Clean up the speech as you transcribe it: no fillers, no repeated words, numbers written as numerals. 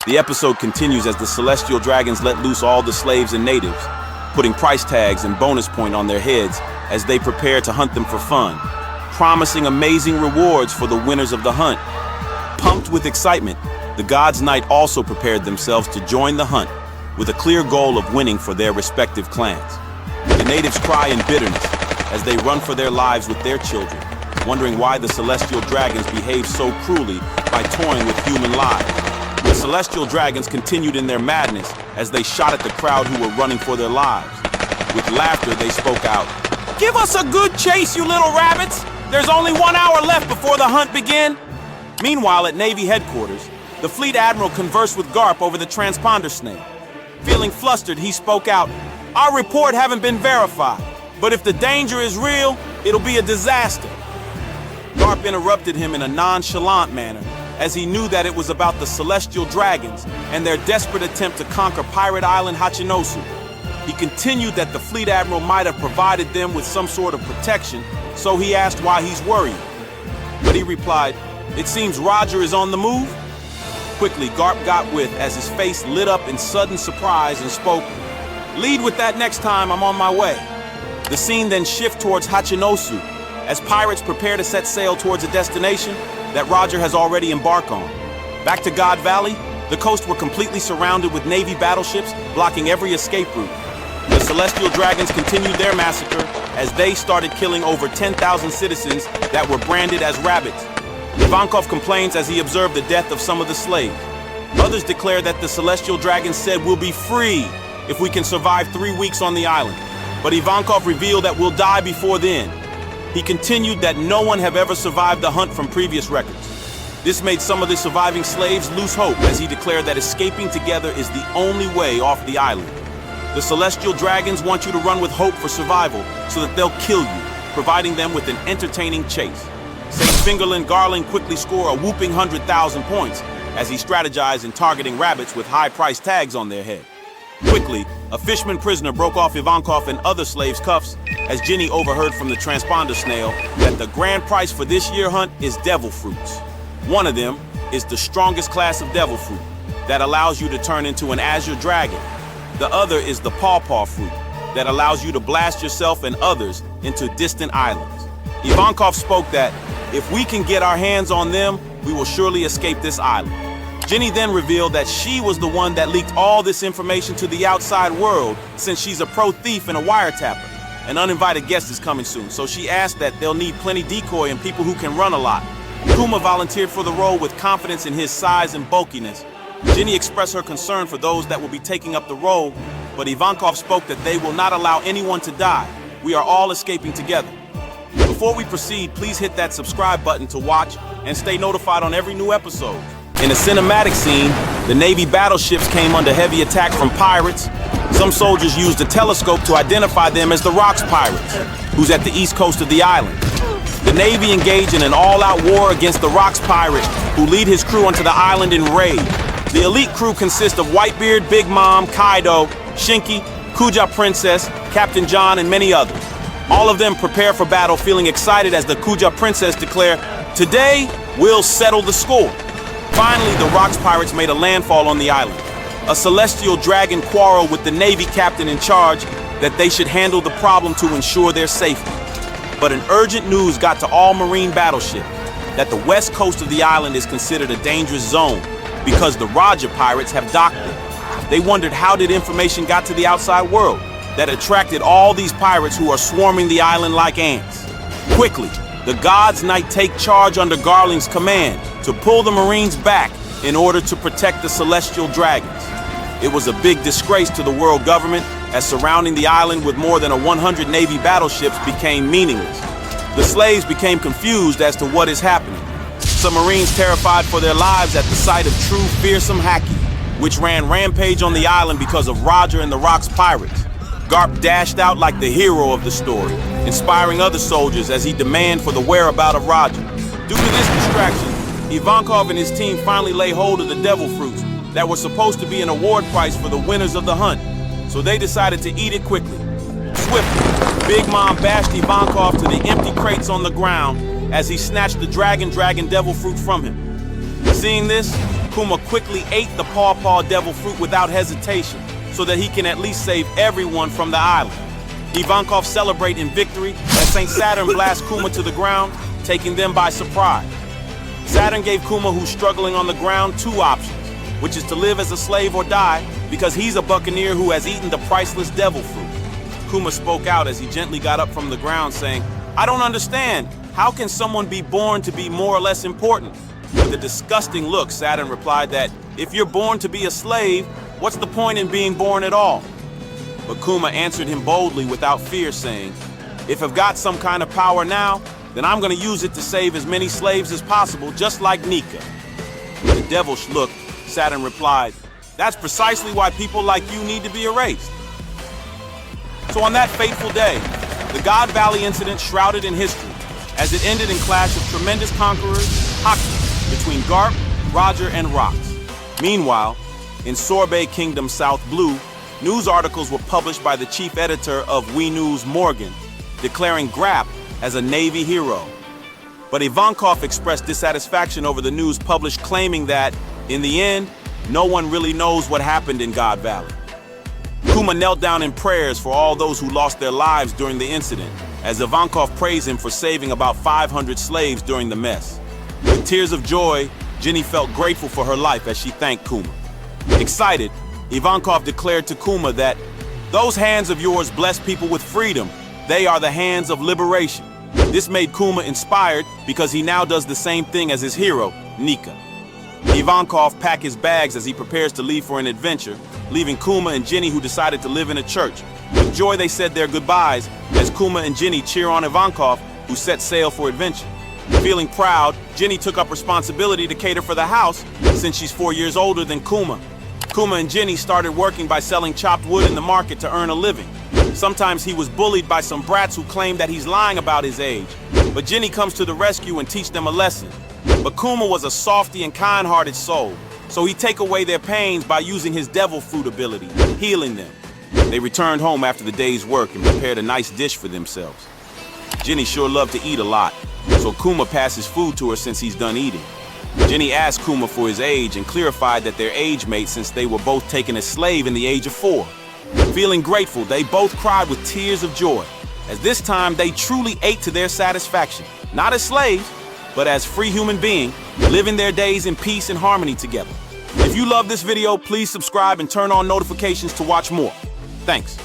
The episode continues as the celestial dragons let loose all the slaves and natives, putting price tags and bonus point on their heads as they prepare to hunt them for fun, promising amazing rewards for the winners of the hunt. Pumped with excitement, the God's Knight also prepared themselves to join the hunt with a clear goal of winning for their respective clans. The natives cry in bitterness as they run for their lives with their children, wondering why the celestial dragons behave so cruelly by toying with human lives. The celestial dragons continued in their madness as they shot at the crowd who were running for their lives. With laughter, they spoke out, "Give us a good chase, you little rabbits! There's only 1 hour left before the hunt begin." Meanwhile, at Navy headquarters, the fleet admiral conversed with Garp over the transponder snail. Feeling flustered, he spoke out, "Our report haven't been verified, but if the danger is real, it'll be a disaster." Garp interrupted him in a nonchalant manner, as he knew that it was about the celestial dragons and their desperate attempt to conquer Pirate Island Hachinosu. He continued that the fleet admiral might have provided them with some sort of protection, so he asked why he's worried. But he replied, "It seems Roger is on the move." Quickly, Garp got with as his face lit up in sudden surprise and spoke, "Lead with that next time, I'm on my way." The scene then shifts towards Hachinosu as pirates prepare to set sail towards a destination that Roger has already embarked on. Back to God Valley, the coast were completely surrounded with Navy battleships blocking every escape route. The celestial dragons continued their massacre as they started killing over 10,000 citizens that were branded as rabbits. Ivankov complains as he observed the death of some of the slaves. Others declare that the celestial dragons said we'll be free if we can survive 3 weeks on the island. But Ivankov revealed that we'll die before then. He continued that no one have ever survived the hunt from previous records. This made some of the surviving slaves lose hope as he declared that escaping together is the only way off the island. The celestial dragons want you to run with hope for survival so that they'll kill you, providing them with an entertaining chase. St. Fingerland Garland quickly score a whooping 100,000 points as he strategized in targeting rabbits with high price tags on their head. Quickly, a fishman prisoner broke off Ivankov and other slaves' cuffs as Ginny overheard from the transponder snail that the grand prize for this year's hunt is devil fruits. One of them is the strongest class of devil fruit that allows you to turn into an Azure Dragon. The other is the Paw-Paw fruit that allows you to blast yourself and others into distant islands. Ivankov spoke that if we can get our hands on them, we will surely escape this island. Ginny then revealed that she was the one that leaked all this information to the outside world since she's a pro thief and a wiretapper. An uninvited guest is coming soon, so she asked that they'll need plenty decoy and people who can run a lot. Kuma volunteered for the role with confidence in his size and bulkiness. Ginny expressed her concern for those that will be taking up the role, but Ivankov spoke that they will not allow anyone to die. We are all escaping together. Before we proceed, please hit that subscribe button to watch and stay notified on every new episode. In a cinematic scene, the Navy battleships came under heavy attack from pirates. Some soldiers used a telescope to identify them as the Rocks Pirates, who's at the east coast of the island. The Navy engaged in an all-out war against the Rocks Pirate, who lead his crew onto the island in raid. The elite crew consists of Whitebeard, Big Mom, Kaido, Shinky, Kuja Princess, Captain John, and many others. All of them prepare for battle, feeling excited as the Kuja Princess declare, "Today, we'll settle the score." Finally, the Rocks Pirates made a landfall on the island. A celestial dragon quarreled with the Navy captain in charge that they should handle the problem to ensure their safety. But an urgent news got to all Marine battleships that the west coast of the island is considered a dangerous zone because the Roger pirates have docked there. They wondered how did information got to the outside world that attracted all these pirates who are swarming the island like ants. Quickly, the God's Knight take charge under Garling's command to pull the Marines back in order to protect the celestial dragons. It was a big disgrace to the world government as surrounding the island with more than 100 Navy battleships became meaningless. The slaves became confused as to what is happening. Some Marines terrified for their lives at the sight of true fearsome haki, which ran rampage on the island because of Roger and the Rocks Pirates. Garp dashed out like the hero of the story, inspiring other soldiers as he demanded for the whereabouts of Roger. Due to this distraction, Ivankov and his team finally lay hold of the devil fruits that were supposed to be an award prize for the winners of the hunt, so they decided to eat it quickly. Swiftly, Big Mom bashed Ivankov to the empty crates on the ground as he snatched the Dragon devil fruit from him. Seeing this, Kuma quickly ate the Paw-Paw devil fruit without hesitation, so that he can at least save everyone from the island. Ivankov celebrate in victory as St. Saturn blasts Kuma to the ground, taking them by surprise. Saturn gave Kuma, who's struggling on the ground, two options, which is to live as a slave or die, because he's a buccaneer who has eaten the priceless devil fruit. Kuma spoke out as he gently got up from the ground, saying, "I don't understand. How can someone be born to be more or less important?" With a disgusting look, Saturn replied that, "If you're born to be a slave, what's the point in being born at all?" But Kuma answered him boldly without fear, saying, "If I've got some kind of power now, then I'm going to use it to save as many slaves as possible, just like Nika." With a devilish look, Saturn replied, "That's precisely why people like you need to be erased." So on that fateful day, the God Valley incident shrouded in history, as it ended in clash of tremendous conquerors, haki, between Garp, Roger, and Rocks. Meanwhile, in Sorbet Kingdom South Blue, news articles were published by the chief editor of We News, Morgan, declaring Garp as a Navy hero. But Ivankov expressed dissatisfaction over the news published, claiming that, in the end, no one really knows what happened in God Valley. Kuma knelt down in prayers for all those who lost their lives during the incident, as Ivankov praised him for saving about 500 slaves during the mess. With tears of joy, Ginny felt grateful for her life as she thanked Kuma. Excited, Ivankov declared to Kuma that, "Those hands of yours bless people with freedom. They are the hands of liberation." This made Kuma inspired because he now does the same thing as his hero, Nika. Ivankov packed his bags as he prepares to leave for an adventure, leaving Kuma and Ginny, who decided to live in a church. With joy, they said their goodbyes as Kuma and Ginny cheer on Ivankov, who set sail for adventure. Feeling proud, Ginny took up responsibility to cater for the house since she's 4 years older than Kuma. Kuma and Ginny started working by selling chopped wood in the market to earn a living. Sometimes he was bullied by some brats who claimed that he's lying about his age, but Ginny comes to the rescue and teach them a lesson. But Kuma was a softy and kind-hearted soul, so he'd take away their pains by using his devil fruit ability, healing them. They returned home after the day's work and prepared a nice dish for themselves. Ginny sure loved to eat a lot, so Kuma passes food to her since he's done eating. Ginny asked Kuma for his age and clarified that they're age mates since they were both taken as slave in the age of 4. Feeling grateful, they both cried with tears of joy, as this time they truly ate to their satisfaction, not as slaves, but as free human beings, living their days in peace and harmony together. If you love this video, please subscribe and turn on notifications to watch more. Thanks.